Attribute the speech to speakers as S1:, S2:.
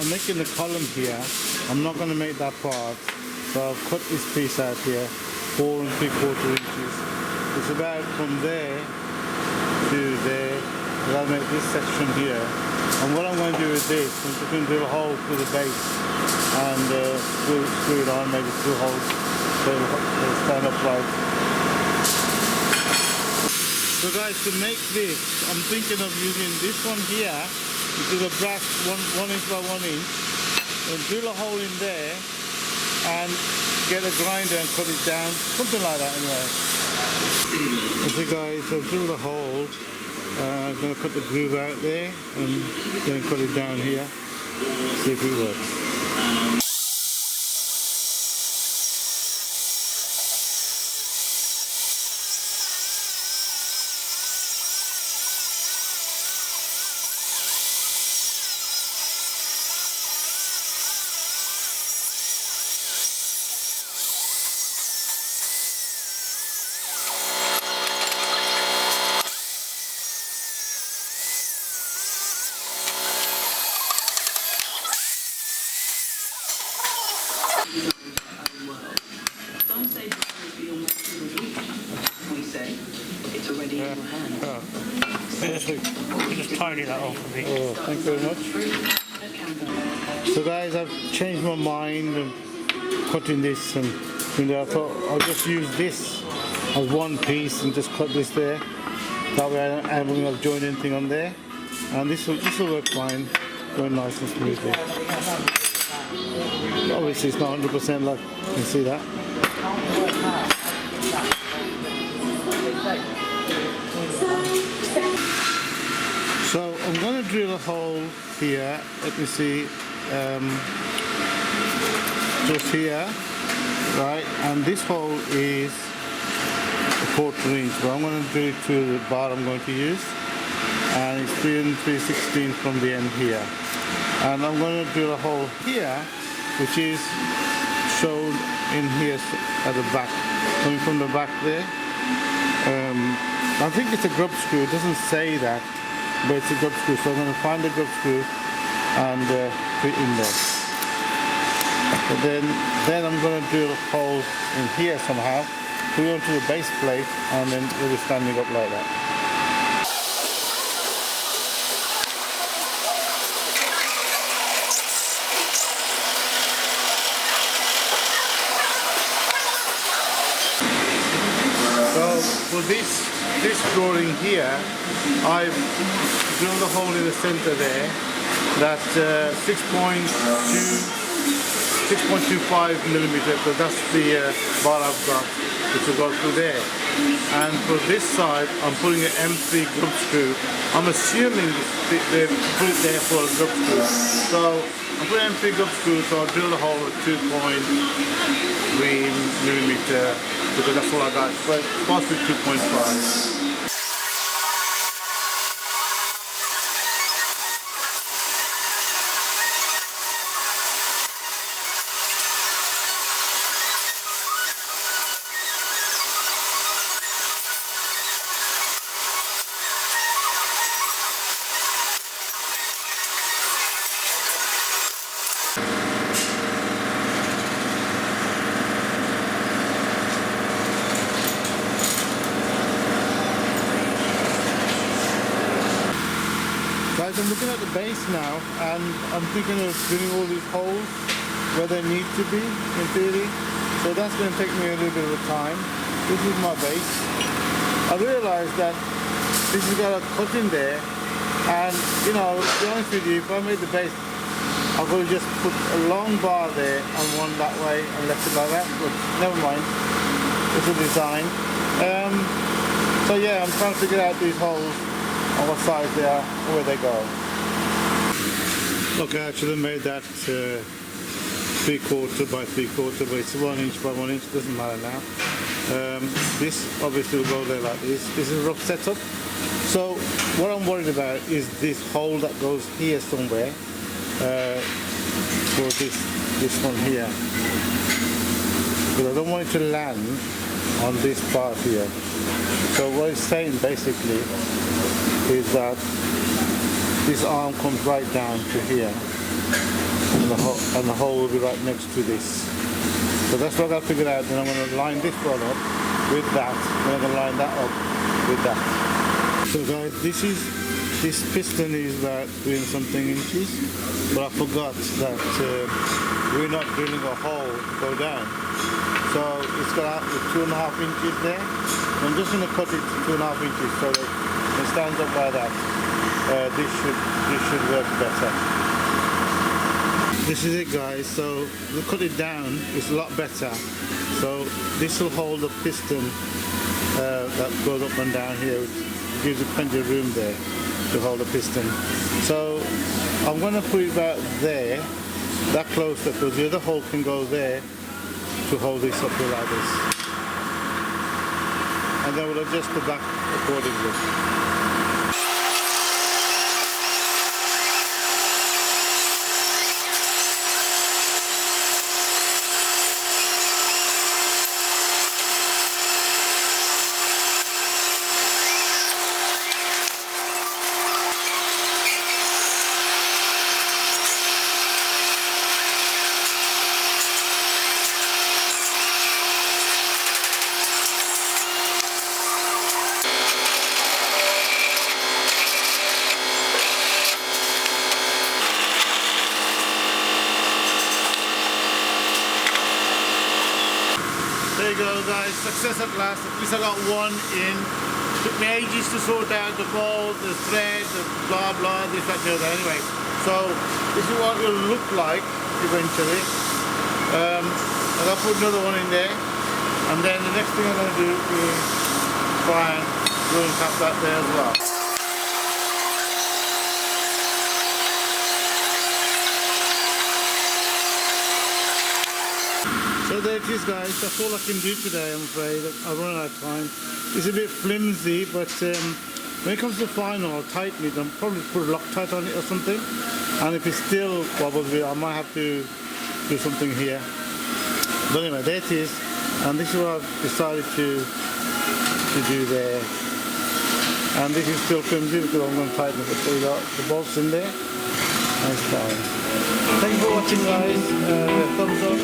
S1: I'm making the column here. I'm not going to make that part. So I've cut this piece out here, 4 3/4 inches. It's about from there to there. And I'll make this section here. And what I'm going to do with this, I'm just going to drill a hole through the base and screw it on, maybe 2 holes so it'll stand upright. So guys, to make this, I'm thinking of using this one here, which is a brass 1 inch by 1 inch, and drill a hole in there and get a grinder and cut it down, something like that anyway. Okay guys, I've drilled a hole. I'm going to cut the groove out there and then cut it down here, see if it works.
S2: Just tidy that off a bit.
S1: Oh, thank you very much. So guys, I've changed my mind and cutting this, and I thought I'll just use this as one piece and just cut this there. That way I won't have joined anything on there, and this will work fine, going nice and smoothly. Obviously it's not 100% like you can see that. So I'm going to drill a hole here, let me see, just here, right, and this hole is a 1/4 inch, but I'm going to drill it to the bar I'm going to use, and it's 3 3/16 from the end here. And I'm going to drill a hole here, which is shown in here at the back, coming from the back there. I think it's a grub screw, it doesn't say that, but it's a grub screw, so I'm going to find the grub screw and put it in there. But then I'm going to drill a hole in here somehow, put it onto the base plate, and then it'll be standing up like that. So for this drawing here, I've drilled a hole in the center there. That's 6.25 millimeter, because that's the bar I've got, which will go through there. And for this side, I'm putting an M3 grub screw. I'm assuming they put it there for a grub screw. So I'm putting M3 grub screw, so I'll drill the hole at 2.3 millimeter, because that's all I got. But possibly 2.5. Guys, I'm looking at the base now, and I'm thinking of drilling all these holes where they need to be, in theory. So that's going to take me a little bit of time. This is my base. I realized that this has got a cut in there, and to be honest with you, if I made the base, I could have just put a long bar there and one that way and left it like that, but never mind. It's a design. So yeah, I'm trying to figure out these holes on what size they are and where they go. Okay, I actually made that 3/4 by 3/4, but it's 1 inch by 1 inch, doesn't matter now. This obviously will go there like this. This is a rough setup. So what I'm worried about is this hole that goes here somewhere for this one here, because I don't want it to land on this part here. So what it's saying basically is that this arm comes right down to here, and the hole will be right next to this. So that's what I figured out. Then I'm going to line this one up with that. Then I'm going to line that up with that. So guys, this piston is about 3 and something inches, but I forgot that we're not drilling a hole to go down. So it's got 2.5 inches there. I'm just going to cut it to 2.5 inches so that it stands up like that. This should work better. This is it, guys. So we'll cut it down. It's a lot better. So this will hold the piston that goes up and down here, which gives you plenty of room there to hold the piston. So I'm going to put it about there, that closer, because the other hole can go there to hold this up here like this. And then we'll adjust the back accordingly. There you go, guys, success at last. At least I got one in. Took me ages to sort out the bolt, the thread, the blah blah, this, that, the other. Anyway, so this is what it will look like eventually. And I'll put another one in there. And then the next thing I'm going to do is try and glue and cap that there as well. So there it is, guys. That's all I can do today, I'm afraid. I've run out of time. It's a bit flimsy, but when it comes to the final, I'll tighten it. I'll probably put a Loctite on it or something. And if it still wobbles a bit, I might have to do something here. But anyway, there it is. And this is what I've decided to do there. And this is still flimsy because I'm going to tighten it. So you got the bolts in there. That's fine. Thank you for watching, guys. Thumbs up.